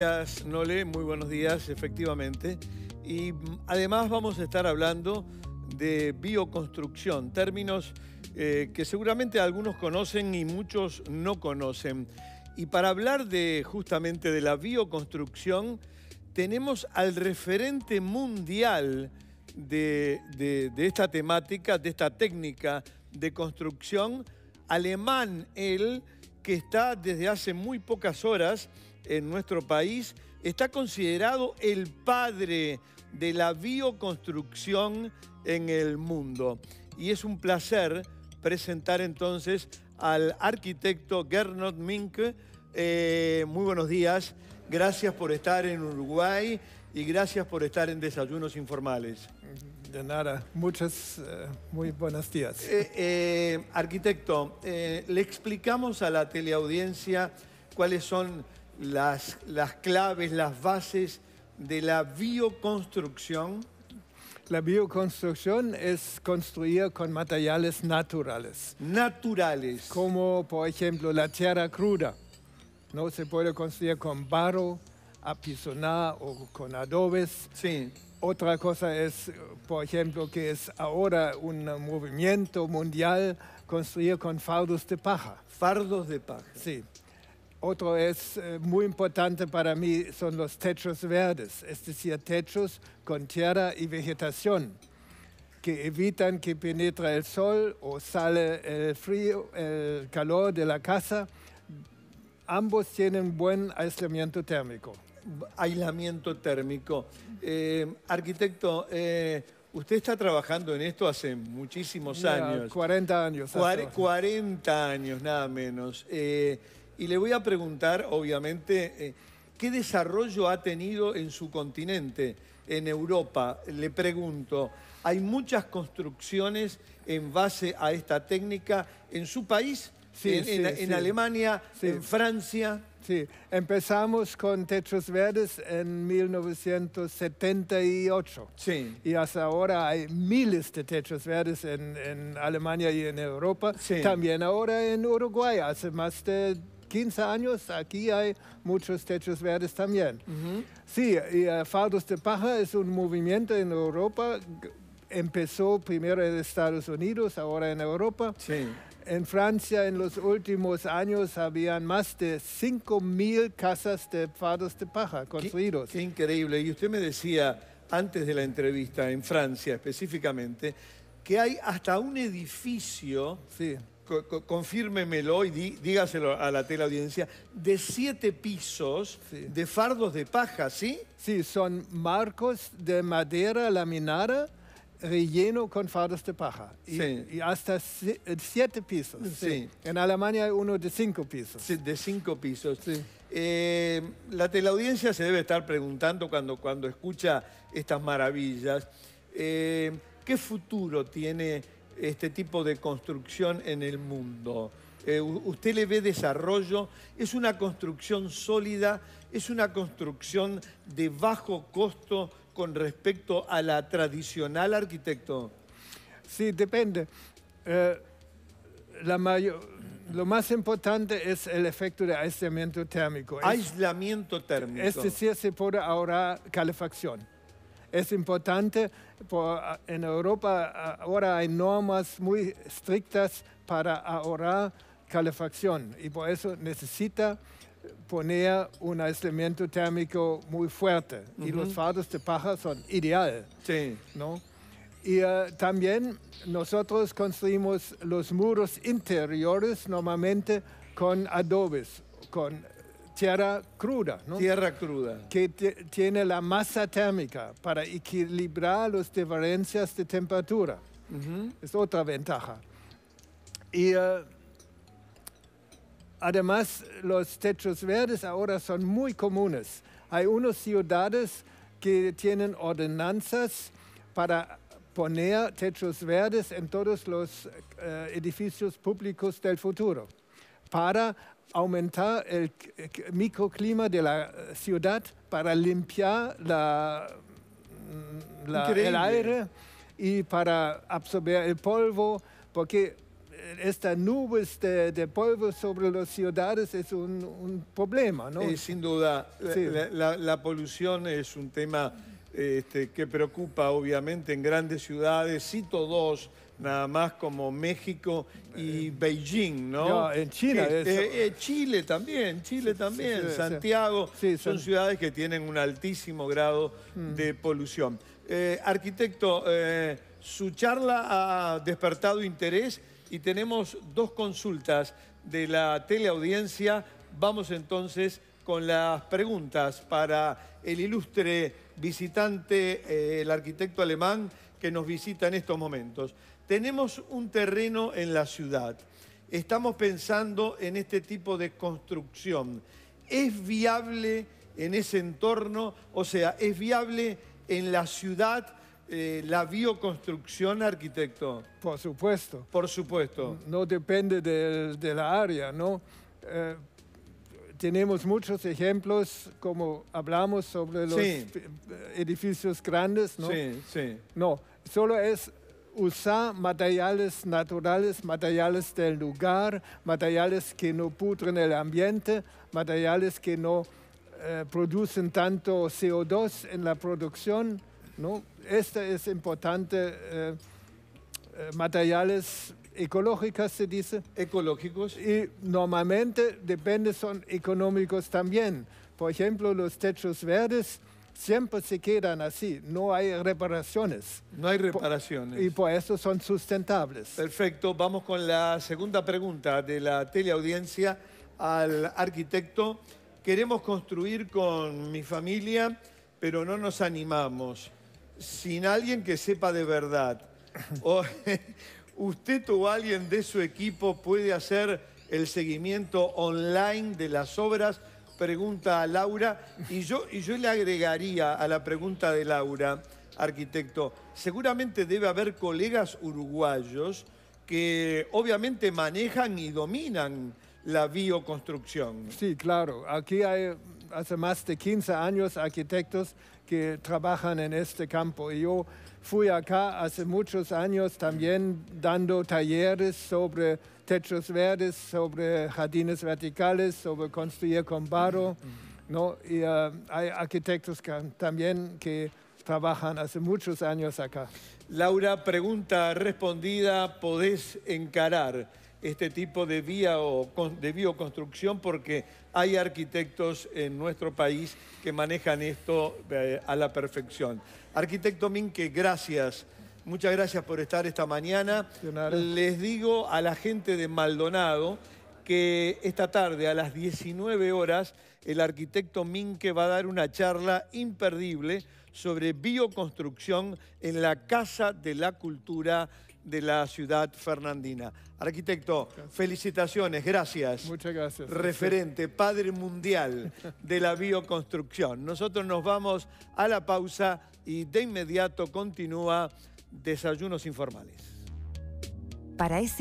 Gracias, Nole, muy buenos días, efectivamente. Y además vamos a estar hablando de bioconstrucción, términos que seguramente algunos conocen y muchos no conocen. Y para hablar justamente de la bioconstrucción, tenemos al referente mundial de esta temática, de esta técnica de construcción, alemán él, que está desde hace muy pocas horas en nuestro país, está considerado el padre de la bioconstrucción en el mundo. Y es un placer presentar entonces al arquitecto Gernot Mink. Muy buenos días, gracias por estar en Uruguay y gracias por estar en Desayunos Informales. De nada, muy buenos días. Arquitecto, le explicamos a la teleaudiencia cuáles son las claves, las bases de la bioconstrucción. La bioconstrucción es construir con materiales naturales. Naturales. Como, por ejemplo, la tierra cruda. No se puede construir con barro, apisonar o con adobes. Sí. Otra cosa es, por ejemplo, que es ahora un movimiento mundial construir con fardos de paja. Fardos de paja. Sí. Otro es muy importante para mí, son los techos verdes, es decir, techos con tierra y vegetación, que evitan que penetre el sol o sale el frío, el calor de la casa. Ambos tienen buen aislamiento térmico. Aislamiento térmico. Arquitecto, usted está trabajando en esto hace muchísimos años. 40 años. 40 años, nada menos. Y le voy a preguntar, obviamente, ¿qué desarrollo ha tenido en su continente, en Europa? Le pregunto, ¿hay muchas construcciones en base a esta técnica en su país? Sí, en Alemania, sí. En Francia. Sí, empezamos con techos verdes en 1978. Sí. Y hasta ahora hay miles de techos verdes en Alemania y en Europa. Sí. También ahora en Uruguay, hace más de 15 años, aquí hay muchos techos verdes también. Sí, y fardos de paja es un movimiento en Europa. Empezó primero en Estados Unidos, ahora en Europa. Sí. En Francia, en los últimos años, habían más de 5.000 casas de fardos de paja construidos. Qué increíble. Y usted me decía, antes de la entrevista, en Francia específicamente, que hay hasta un edificio, sí. Confírmemelo y dígaselo a la teleaudiencia, de 7 pisos, sí, de fardos de paja, ¿sí? Sí, son marcos de madera laminada, relleno con fardos de paja. Sí. Y hasta 7 pisos. Sí. Sí. En Alemania hay uno de 5 pisos. Sí, de 5 pisos. Sí. La teleaudiencia se debe estar preguntando cuando escucha estas maravillas, ¿qué futuro tiene este tipo de construcción en el mundo? ¿Usted le ve desarrollo? ¿Es una construcción sólida? ¿Es una construcción de bajo costo con respecto a la tradicional, arquitecto? Sí, depende. Lo más importante es el efecto de aislamiento térmico. Aislamiento térmico. Es decir, se puede ahorrar calefacción. Es importante, en Europa ahora hay normas muy estrictas para ahorrar calefacción y por eso necesita poner un aislamiento térmico muy fuerte. Y los fardos de paja son ideales. Sí. ¿No? Y también nosotros construimos los muros interiores normalmente con adobes, con tierra cruda, ¿no? Tierra cruda. Que tiene la masa térmica para equilibrar las diferencias de temperatura. Es otra ventaja. Y además, los techos verdes ahora son muy comunes. Hay unas ciudades que tienen ordenanzas para poner techos verdes en todos los edificios públicos del futuro, para aumentar el microclima de la ciudad, para limpiar el aire y para absorber el polvo, porque estas nubes de polvo sobre las ciudades es un problema, ¿no? Sin duda, Sí. la polución es un tema que preocupa obviamente en grandes ciudades. Cito dos nada más, como México y Beijing, ¿no? Ya, en China Chile también, sí, Santiago, sí, son ciudades que tienen un altísimo grado de polución. Arquitecto, su charla ha despertado interés y tenemos dos consultas de la teleaudiencia. Vamos entonces con las preguntas para el ilustre visitante, el arquitecto alemán que nos visita en estos momentos. Tenemos un terreno en la ciudad. Estamos pensando en este tipo de construcción. ¿Es viable en ese entorno? O sea, ¿es viable en la ciudad la bioconstrucción, arquitecto? Por supuesto. Por supuesto. No depende de la área, ¿no? Tenemos muchos ejemplos, como hablamos sobre los edificios grandes, ¿no? Sí, sí. No, solo es usar materiales naturales, materiales del lugar, materiales que no pudren el ambiente, materiales que no producen tanto CO2 en la producción, ¿no? Este es importante, materiales ecológicos se dice. Ecológicos. Y normalmente depende, son económicos también. Por ejemplo, los techos verdes siempre se quedan así, no hay reparaciones. No hay reparaciones. Y por eso son sustentables. Perfecto, vamos con la segunda pregunta de la teleaudiencia al arquitecto. Queremos construir con mi familia, pero no nos animamos. Sin alguien que sepa de verdad. ¿Usted o alguien de su equipo puede hacer el seguimiento online de las obras? Pregunta a Laura. Y yo le agregaría a la pregunta de Laura, arquitecto, seguramente debe haber colegas uruguayos que obviamente manejan y dominan la bioconstrucción. Sí, claro. Aquí hay hace más de 15 años arquitectos que trabajan en este campo. Y yo fui acá hace muchos años también dando talleres sobre techos verdes, sobre jardines verticales, sobre construir con barro, ¿no? Y hay arquitectos también que trabajan hace muchos años acá. Laura, pregunta respondida, ¿podés encarar este tipo de bioconstrucción? Porque hay arquitectos en nuestro país que manejan esto a la perfección. Arquitecto Minke, gracias. Muchas gracias por estar esta mañana. Les digo a la gente de Maldonado que esta tarde a las 19 horas el arquitecto Minke va a dar una charla imperdible sobre bioconstrucción en la Casa de la Cultura de la ciudad fernandina. Arquitecto, felicitaciones, gracias. Muchas gracias. Referente, padre mundial de la bioconstrucción. Nosotros nos vamos a la pausa y de inmediato continúa Desayunos Informales. Para ese